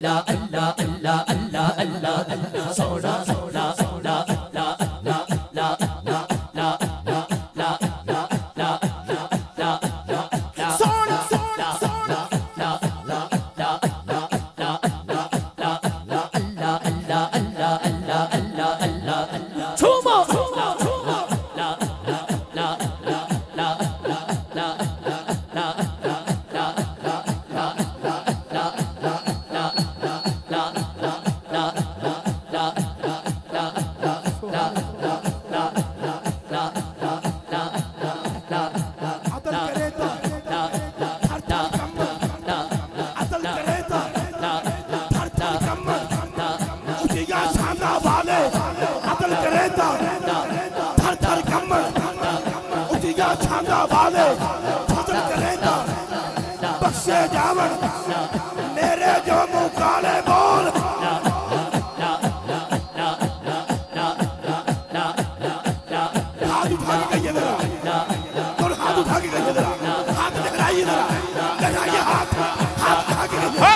ला अल्लाह अल्लाह अल्लाह अल्लाह अल्लाह सोना सोना सोना ला ला ला ला ला ला ला ला ला ला ला सोना सोना सोना ला ला ला ला ला ला ला ला अल्लाह अल्लाह अल्लाह अल्लाह अल्लाह अल्लाह अल्लाह छुमो ला ला ला ला ला ला ला ला ला बख्शे जावन मेरे जो मुँह काले बोल हाथ उठा के कहिए जरा और हाथ उठा के कहिए जरा हाथ लगाइए जरा लगाइए हाथ हाथ उठा के कहिए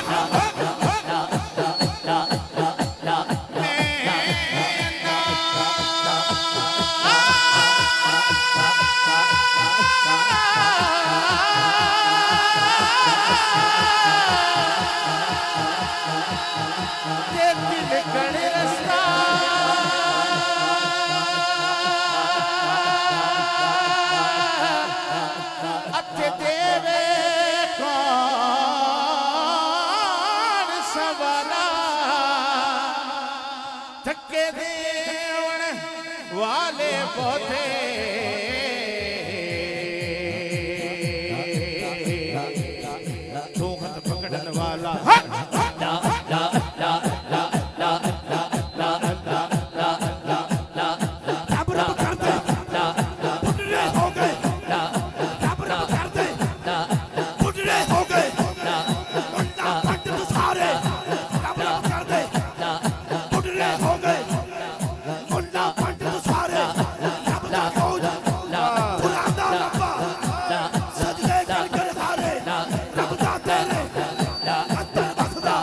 थके देवन वाले पोते दो हाथ पकड़न वाला ला ला ला ला ला ला ला ला ला ला ला रब रब करते ला बुढ़े हो गए ला रब रब करते ला बुढ़े हो गए ला मुन्ना पंडित सारे रब रब करते ला बुढ़े हो गए मुन्ना पंडित सारे रब रब हो ला पुराना लंबा ला सजदे कर कर हारे रब दा तेरे ला अंदर बसदा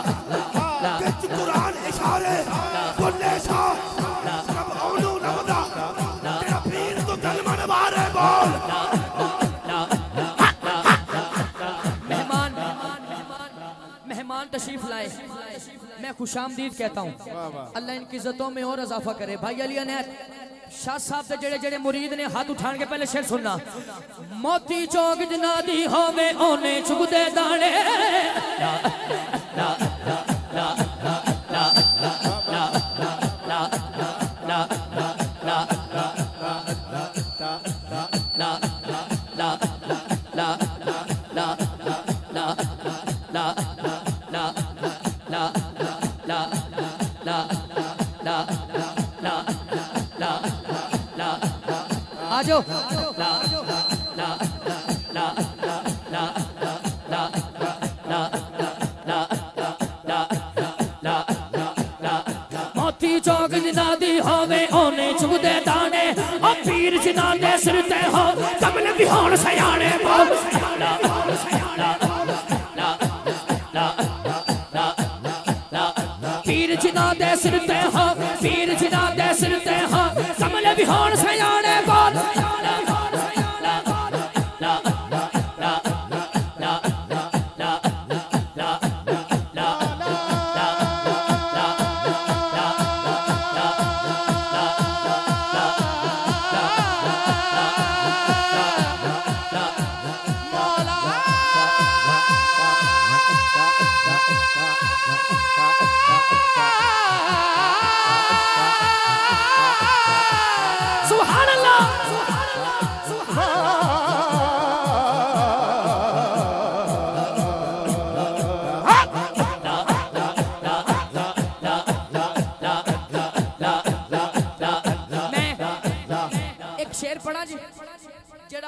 ला बिच कुरान इशारे बोले सा रब ओनू नबदा तेरा पीर तो दिल मन मारे बोल मेहमान तशरीफ लाए, मैं खुशामदीद कहता हूँ। अल्लाह इनकी इज्जतों में और इजाफा करे। भाई अली अनैत शाह साहब के जेड़े जेड़े मुरीद ने हाथ उठाने के पहले शेर सुनना। मोती चौक जनादी होवे ओने चुगदे दाने ला ला ला ला ला ला ला ला ला ला आजो मोती चौक जनादी होवे ओने चुगदे दाने ओ पीर जिना दे सिर ते हो कमल भी होण सयाने बोल पीर जिना दे सिर ते हो पीर जिना दे सिर ते हो कमल भी होण सयाने बोल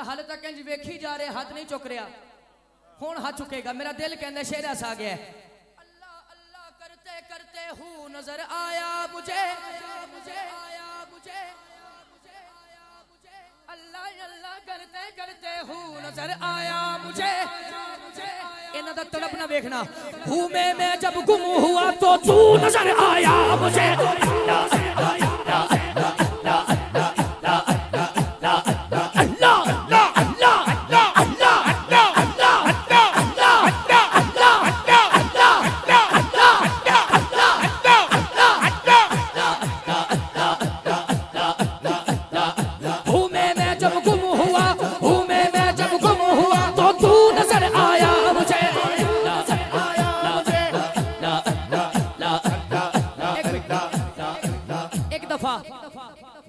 हाल तक इंज वेखी जा रहे हाथ नहीं चुक रहा हुण हाथ चुकेगा मेरा दिल कहंदा शेर ऐसा आ गया अल्लाह अल्लाह करते करते हूँ नजर आया मुझे अल्लाह अल्लाह करते करते हूँ नजर आया मुझे इन इन्हां दा तड़पना देखना। हूँ मैं जब गुम हुआ तो तू नजर आया मुझे।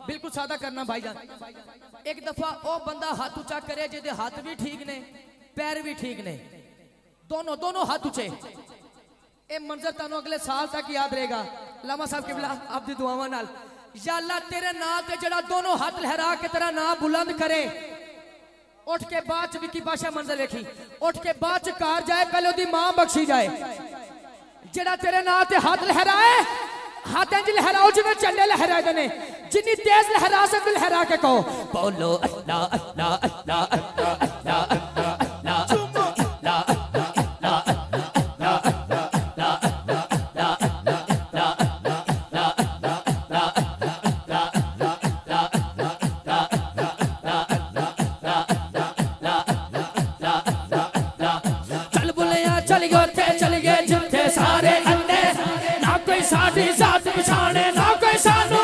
बिल्कुल सादा करना भाईजान। एक दफा ओ बंदा हाथ ऊंचा करे जिहदे हाथ भी ठीक ने पैर भी ठीक ने, दोनों दोनों हाथ ऊंचे। ए मंजर तानू अगले साल तक याद रहेगा। लामा साहब किबला आप दी दुआवां नाल या अल्लाह तेरे नाम ते जड़ा दोनों हाथ लहरा के तेरा नाम बुलंद करे। उठ के बाद च विकी बादशाह मंजर देखी, उठ के बाद च कार जाए, पहले ओदी मां बख्शी जाए। जड़ा तेरे नाम ते हाथ लहराए, हाथ इंज लहराओ जिवें झंडे लहराए दे ने। जिन्नी तेज लहरा सकते लहरा के कहो बोलो अल्लाह अल्लाह अल्लाह अल्लाह अल्लाह चल बुलिया चल गए जिथे सारे अंडे, ना कोई साडी जात पछाणे ना कोई सानू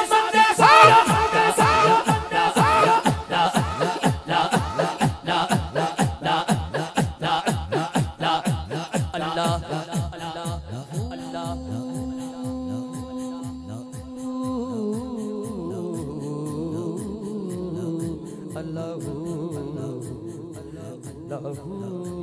Allah